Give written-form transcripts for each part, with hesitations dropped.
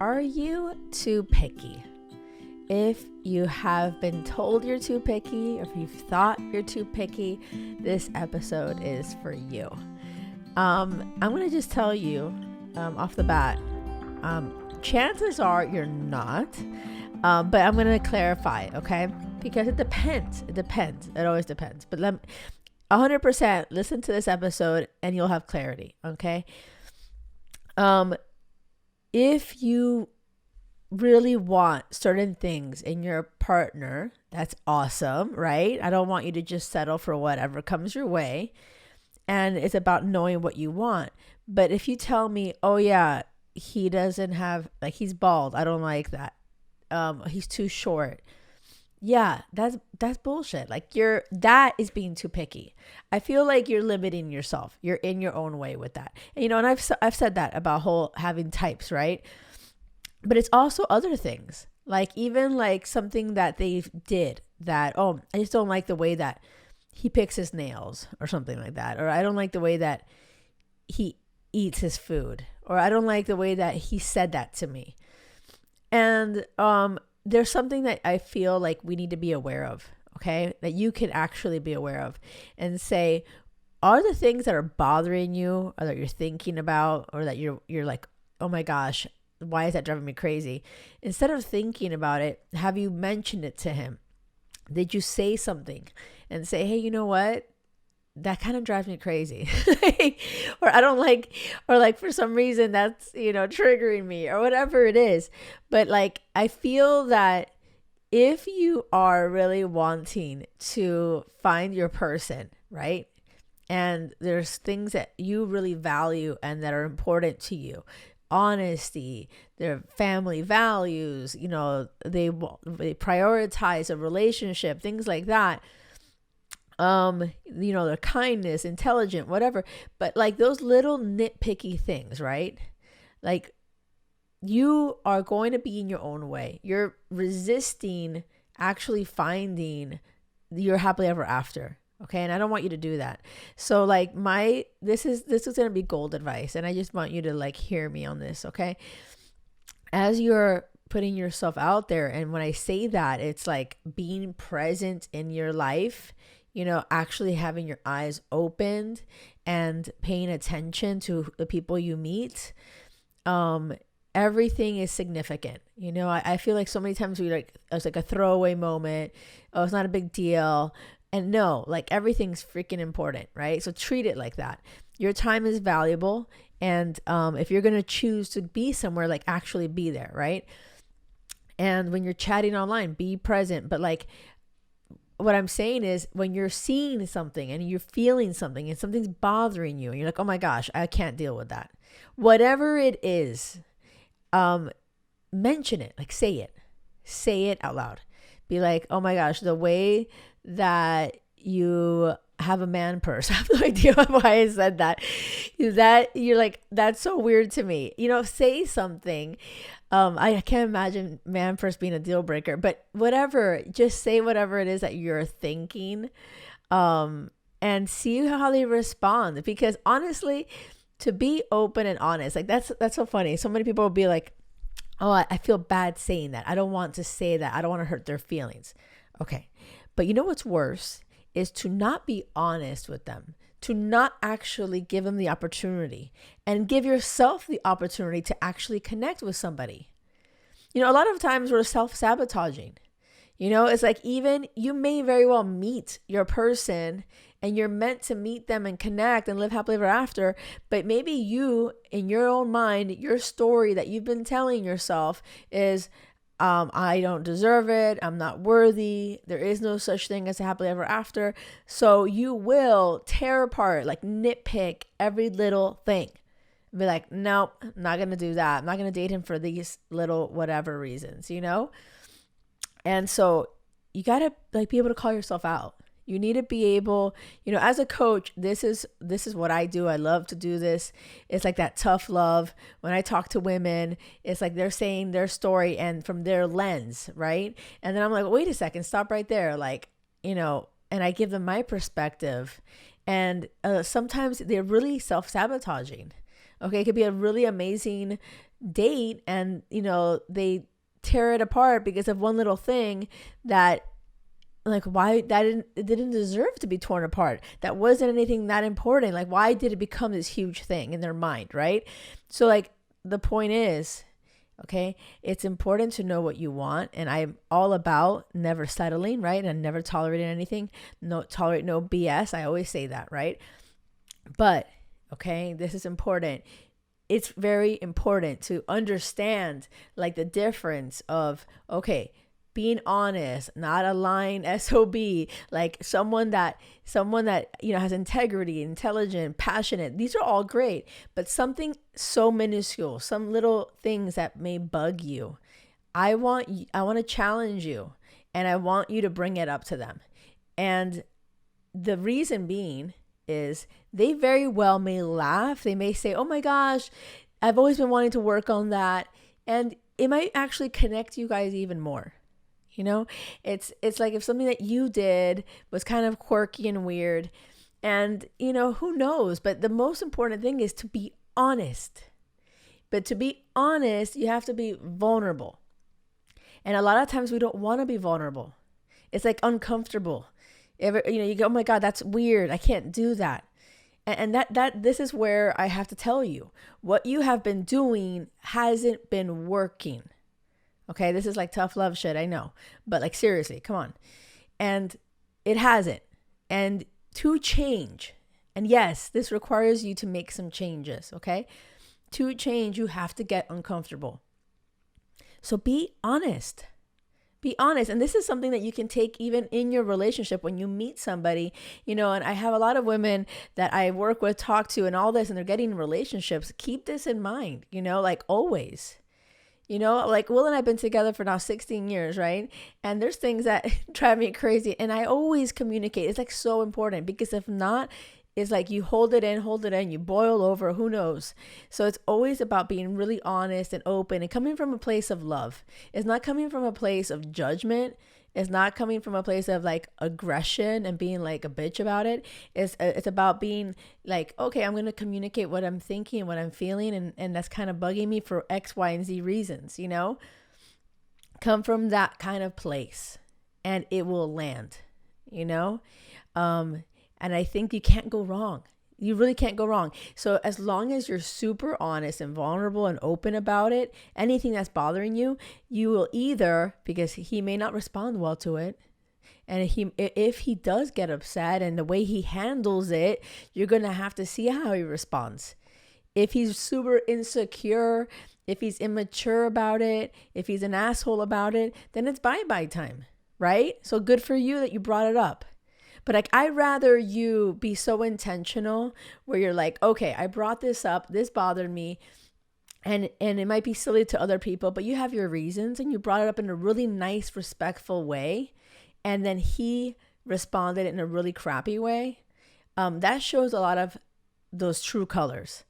Are you too picky? If you have been told you're too picky, or if you've thought you're too picky, this episode is for you. I'm going to just tell you off the bat, chances are you're not, but I'm going to clarify, okay? Because it depends. It always depends. But 100% listen to this episode and you'll have clarity, okay? If you really want certain things in your partner, that's awesome, right? I don't want you to just settle for whatever comes your way. And it's about knowing what you want. But if you tell me, oh yeah, he doesn't have, like, he's bald, I don't like that. He's too short. Yeah, that's bullshit. Like, that is being too picky. I feel like you're limiting yourself. You're in your own way with that. And, and I've said that about having types, right? But it's also other things. Like, even like something that they did that, I just don't like the way that he picks his nails or something like that. Or I don't like the way that he eats his food. Or I don't like the way that he said that to me. And, there's something that I feel like we need to be aware of, okay? That you can actually be aware of and say, are the things that are bothering you or that you're thinking about or that you're like, oh my gosh, why is that driving me crazy? Instead of thinking about it, have you mentioned it to him? Did you say something and say, hey, you know what? That kind of drives me crazy. Or I don't like, or like for some reason that's, triggering me or whatever it is. But like, I feel that if you are really wanting to find your person, right? And there's things that you really value and that are important to you. Honesty, their family values, they prioritize a relationship, things like that. Their kindness, intelligent, whatever. But like those little nitpicky things, right? Like, you are going to be in your own way. You're resisting actually finding your happily ever after. Okay. And I don't want you to do that. So like this is going to be gold advice. And I just want you to like hear me on this. Okay. As you're putting yourself out there. And when I say that, it's like being present in your life, actually having your eyes opened and paying attention to the people you meet. Everything is significant. I feel like so many times it's like a throwaway moment. Oh, it's not a big deal. And no, like everything's freaking important, right? So treat it like that. Your time is valuable. And if you're going to choose to be somewhere, like actually be there, right? And when you're chatting online, be present. But like, what I'm saying is when you're seeing something and you're feeling something and something's bothering you and you're like, oh my gosh, I can't deal with that. Whatever it is, mention it, like say it out loud. Be like, oh my gosh, the way that you have a man purse. I have no idea why I said that. That you're like, that's so weird to me. Say something. I can't imagine man purse being a deal breaker, but whatever, just say whatever it is that you're thinking, and see how they respond. Because honestly, to be open and honest, like that's so funny. So many people will be like, oh, I feel bad saying that. I don't want to say that. I don't want to hurt their feelings. Okay. But you know what's worse is to not be honest with them, to not actually give them the opportunity and give yourself the opportunity to actually connect with somebody. A lot of times we're self-sabotaging. It's like, even you may very well meet your person and you're meant to meet them and connect and live happily ever after. But maybe you, in your own mind, your story that you've been telling yourself is, I don't deserve it. I'm not worthy. There is no such thing as a happily ever after. So you will tear apart, like nitpick every little thing. Be like, nope, I'm not going to do that. I'm not going to date him for these little whatever reasons, And so you got to like be able to call yourself out. You need to be able, as a coach, this is what I do. I love to do this. It's like that tough love. When I talk to women, it's like they're saying their story and from their lens, right? And then I'm like, wait a second, stop right there. Like, and I give them my perspective. And sometimes they're really self-sabotaging. Okay, it could be a really amazing date and, they tear it apart because of one little thing that, like, why it didn't deserve to be torn apart. That wasn't anything that important. Like, why did it become this huge thing in their mind, right? So like the point is, okay, it's important to know what you want, and I'm all about never settling, right? And never tolerating anything. Tolerate no BS. I always say that, right? But okay, this is important. It's very important to understand like the difference of, okay, being honest, not a lying SOB, like someone that has integrity, intelligent, passionate. These are all great, but something so minuscule, some little things that may bug you, I want to challenge you, and I want you to bring it up to them. And the reason being is they very well may laugh. They may say, oh my gosh, I've always been wanting to work on that. And it might actually connect you guys even more. It's like if something that you did was kind of quirky and weird, and who knows, but the most important thing is to be honest. But to be honest, you have to be vulnerable. And a lot of times we don't want to be vulnerable. It's like uncomfortable. You go, oh my God, that's weird. I can't do that. And that this is where I have to tell you, what you have been doing hasn't been working. Okay, this is like tough love shit, I know. But like seriously, come on. And it hasn't. And to change, and yes, this requires you to make some changes, okay? To change, you have to get uncomfortable. So be honest. Be honest. And this is something that you can take even in your relationship when you meet somebody, and I have a lot of women that I work with, talk to, and all this, and they're getting in relationships. Keep this in mind, like always. Like Will and I've been together for now 16 years, right? And there's things that drive me crazy. And I always communicate. It's like so important, because if not, it's like you hold it in, you boil over, who knows? So it's always about being really honest and open and coming from a place of love. It's not coming from a place of judgment. It's not coming from a place of like aggression and being like a bitch about it. It's about being like, okay, I'm going to communicate what I'm thinking, what I'm feeling, and that's kind of bugging me for X, Y, and Z reasons, Come from that kind of place and it will land, and I think you can't go wrong. You really can't go wrong. So as long as you're super honest and vulnerable and open about it, anything that's bothering you, you will either, because he may not respond well to it, and if he does get upset and the way he handles it, you're going to have to see how he responds. If he's super insecure, if he's immature about it, if he's an asshole about it, then it's bye-bye time, right? So good for you that you brought it up. But like, I'd rather you be so intentional where you're like, okay, I brought this up, this bothered me, and it might be silly to other people, but you have your reasons, and you brought it up in a really nice, respectful way, and then he responded in a really crappy way. That shows a lot of those true colors.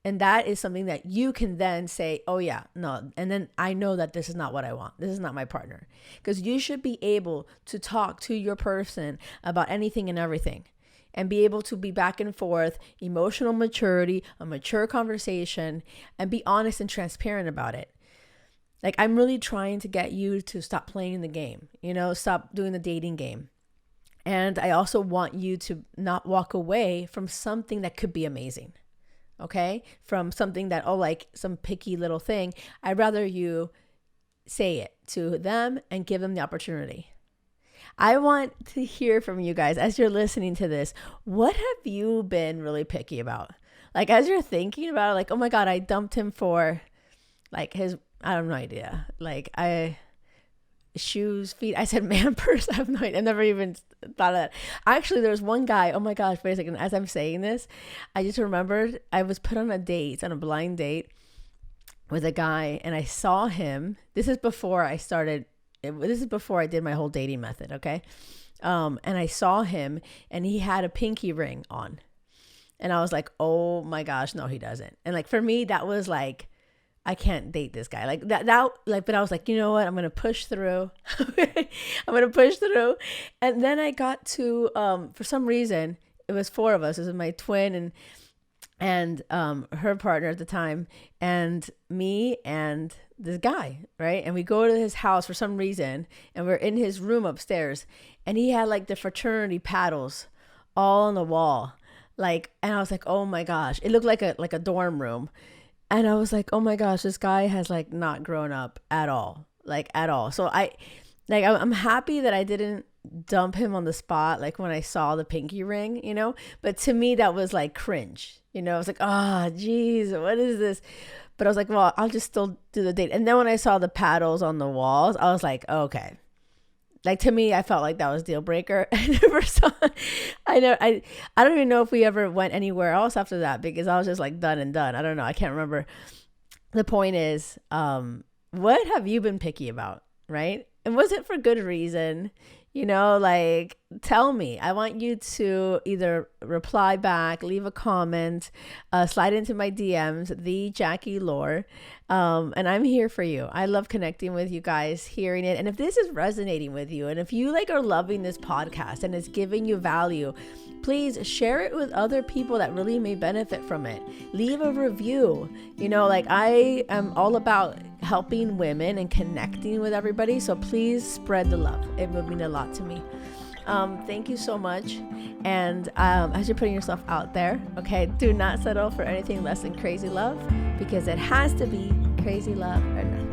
And that is something that you can then say, oh yeah, no. And then I know that this is not what I want. This is not my partner. Because you should be able to talk to your person about anything and everything, and be able to be back and forth, emotional maturity, a mature conversation, and be honest and transparent about it. Like, I'm really trying to get you to stop playing the game, stop doing the dating game. And I also want you to not walk away from something that could be amazing. Okay, from something that, like some picky little thing. I'd rather you say it to them and give them the opportunity. I want to hear from you guys as you're listening to this. What have you been really picky about? Like, as you're thinking about it, like, oh my God, I dumped him for like I have no idea. Like, shoes, feet. I said man purse. I have no idea. I never even thought of that. Actually, there's one guy. Oh my gosh, wait a second. As I'm saying this, I just remembered I was put on a blind date with a guy, and I saw him. This is before I did my whole dating method. Okay. And I saw him, and he had a pinky ring on, and I was like, oh my gosh, no, he doesn't. And like, for me, that was like, I can't date this guy like that. But I was like, you know what? I'm going to push through. And then I got to, for some reason, it was four of us. It was my twin, and and her partner at the time, and me and this guy, right? And we go to his house for some reason, and we're in his room upstairs, and he had like the fraternity paddles all on the wall, like, and I was like, oh my gosh, it looked like a dorm room. And I was like, oh my gosh, this guy has like not grown up at all, like at all. So I'm happy that I didn't dump him on the spot, like when I saw the pinky ring, you know. But to me, that was like cringe, you know. I was like, oh, geez, what is this? But I was like, well, I'll just still do the date. And then when I saw the paddles on the walls, I was like, okay. Like, to me, I felt like that was deal breaker. I never saw. I don't even know if we ever went anywhere else after that, because I was just like done and done. I don't know. I can't remember. The point is, what have you been picky about, right? And was it for good reason? You know, like, tell me. I want you to either reply back, leave a comment, slide into my DMs, the Jackie Loor. And I'm here for you. I love connecting with you guys, hearing it. And if this is resonating with you, and if you like are loving this podcast and it's giving you value, please share it with other people that really may benefit from it. Leave a review. You know, like, I am all about helping women and connecting with everybody. So please spread the love. It would mean a lot to me. Thank you so much. And as you're putting yourself out there, okay, do not settle for anything less than crazy love, because it has to be crazy love or nothing.